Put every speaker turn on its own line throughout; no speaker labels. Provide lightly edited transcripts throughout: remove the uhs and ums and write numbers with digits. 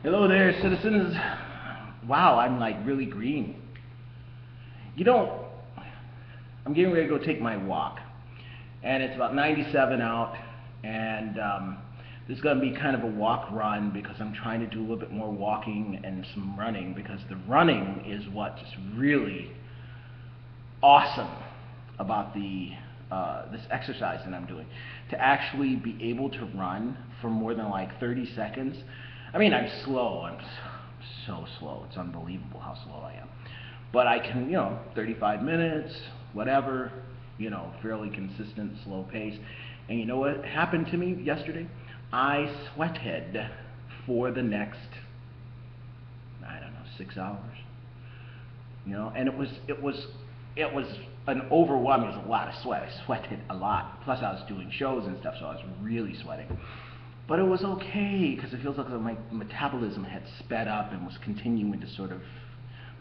Hello there, citizens. Wow, I'm like really green. You know, I'm getting ready to go take my walk, and it's about 97 out, and this is going to be kind of a walk run because I'm trying to do a little bit more walking and some running because the running is what's really awesome about this exercise that I'm doing. To actually be able to run for more than like 30 seconds. I mean, I'm slow. I'm so slow. It's unbelievable how slow I am. But I can, 35 minutes, whatever, fairly consistent, slow pace. And you know what happened to me yesterday? I sweated for the next, I don't know, 6 hours. And it was an overwhelming. It was a lot of sweat. I sweated a lot. Plus, I was doing shows and stuff, so I was really sweating. But it was okay because it feels like my metabolism had sped up and was continuing to sort of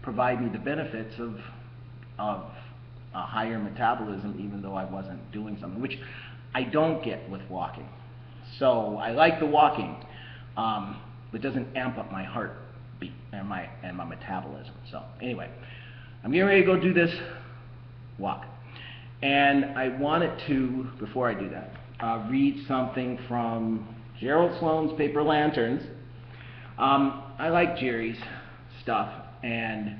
provide me the benefits of a higher metabolism, even though I wasn't doing something, which I don't get with walking. So I like the walking, but it doesn't amp up my heartbeat and my metabolism. So anyway, I'm getting ready to go do this walk. And I wanted to, before I do that, read something from Gerry Sloan's Paper Lanterns. I like Gerry's stuff, and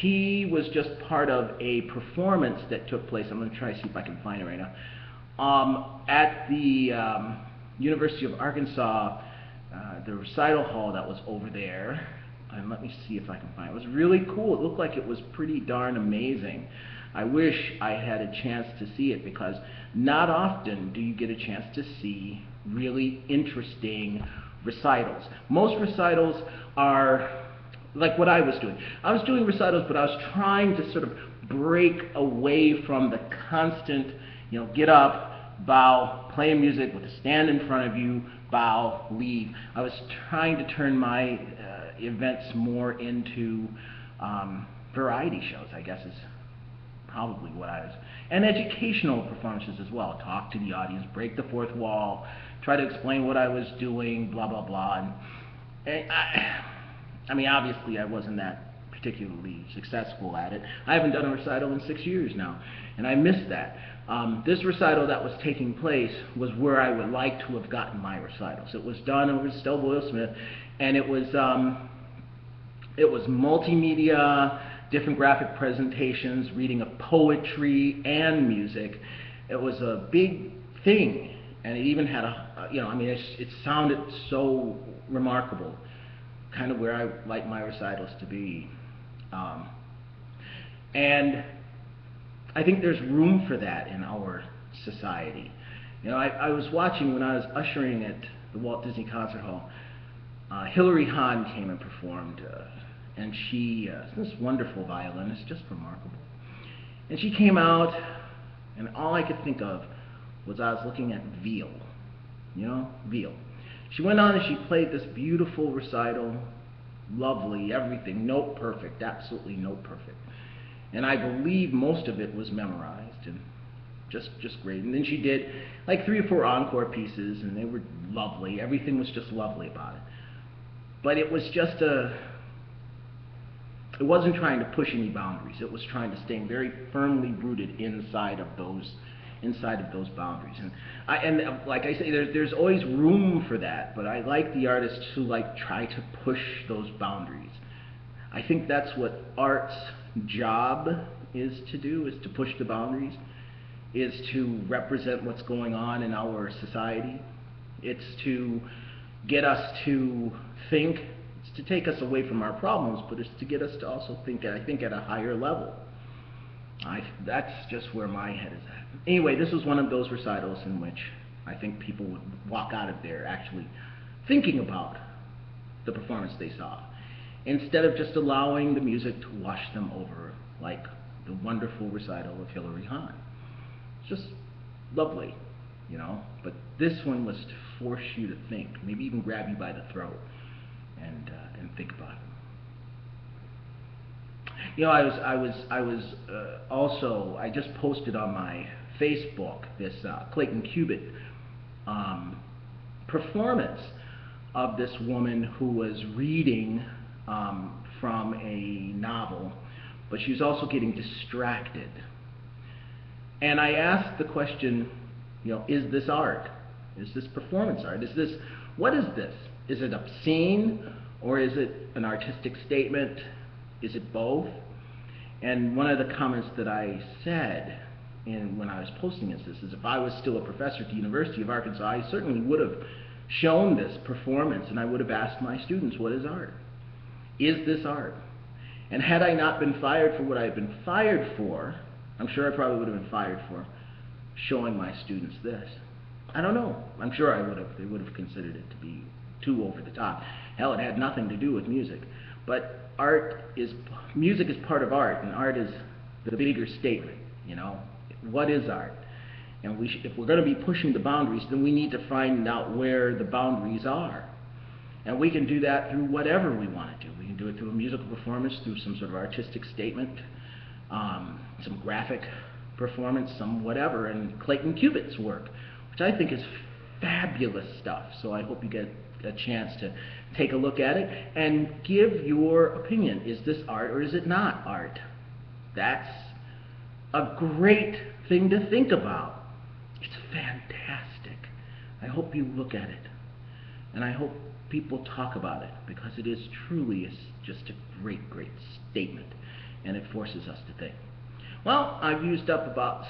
he was just part of a performance that took place. I'm going to try to see if I can find it right now. At the University of Arkansas, the recital hall that was over there. And let me see if I can find it. It was really cool. It looked like it was pretty darn amazing. I wish I had a chance to see it because not often do you get a chance to see really interesting recitals. Most recitals are like what I was doing. I was doing recitals, but I was trying to sort of break away from the constant, get up, bow, play music with a stand in front of you, bow, leave. I was trying to turn my events more into variety shows, I guess is probably what I was, and educational performances as well. Talk to the audience, break the fourth wall, try to explain what I was doing, blah blah blah. And I mean, obviously, I wasn't that particularly successful at it. I haven't done a recital in 6 years now, and I missed that. This recital that was taking place was where I would like to have gotten my recitals. It was done over Stella Boyle Smith, and it was multimedia, different graphic presentations, reading of poetry and music. It was a big thing, and it even had it sounded so remarkable, kind of where I like my recitals to be. And I think there's room for that in our society. I was watching when I was ushering at the Walt Disney Concert Hall, Hilary Hahn came and performed, and she is this wonderful violinist, just remarkable. And she came out, and all I could think of was I was looking at Veal, Veal. She went on and she played this beautiful recital, lovely, everything, note perfect, absolutely note perfect. And I believe most of it was memorized and just great. And then she did like 3 or 4 encore pieces, and they were lovely. Everything was just lovely about it. But it was just it wasn't trying to push any boundaries. It was trying to stay very firmly rooted inside of those boundaries. And like I say, there's always room for that. But I like the artists who try to push those boundaries. I think that's what art's job is to do, is to push the boundaries, is to represent what's going on in our society. It's to get us to think. It's to take us away from our problems, but it's to get us to also think, I think, at a higher level. That's just where my head is at. Anyway, this was one of those recitals in which I think people would walk out of there actually thinking about the performance they saw, instead of just allowing the music to wash them over, like the wonderful recital of Hilary Hahn. It's just lovely, But this one was to force you to think, maybe even grab you by the throat, and think about it. I just posted on my Facebook this Clayton Cubitt performance of this woman who was reading from a novel, but she was also getting distracted. And I asked the question, is this art? Is this performance art? What is this? Is it obscene, or is it an artistic statement? Is it both? And one of the comments that I said when I was posting this is if I was still a professor at the University of Arkansas, I certainly would have shown this performance, and I would have asked my students, what is art? Is this art? And had I not been fired for what I had been fired for, I'm sure I probably would have been fired for showing my students this. I don't know. I'm sure I would have. They would have considered it to be too over the top. Hell, it had nothing to do with music. But music is part of art, and art is the bigger statement, What is art? And if we're going to be pushing the boundaries, then we need to find out where the boundaries are. And we can do that through whatever we want to do. We can do it through a musical performance, through some sort of artistic statement, some graphic performance, some whatever. And Clayton Cubitt's work, which I think is fabulous stuff. So I hope you get a chance to take a look at it and give your opinion. Is this art or is it not art? That's a great thing to think about. It's fantastic. I hope you look at it. And I hope people talk about it, because it is truly just a great, great statement. And it forces us to think. Well, I've used up about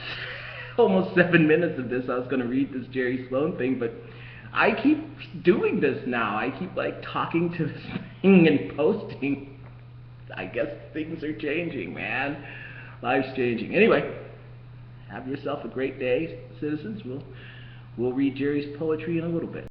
almost 7 minutes of this. I was going to read this Gerry Sloan thing, but I keep doing this now. I keep talking to this thing and posting. I guess things are changing, man. Life's changing. Anyway, have yourself a great day, citizens. We'll read Gerry's poetry in a little bit.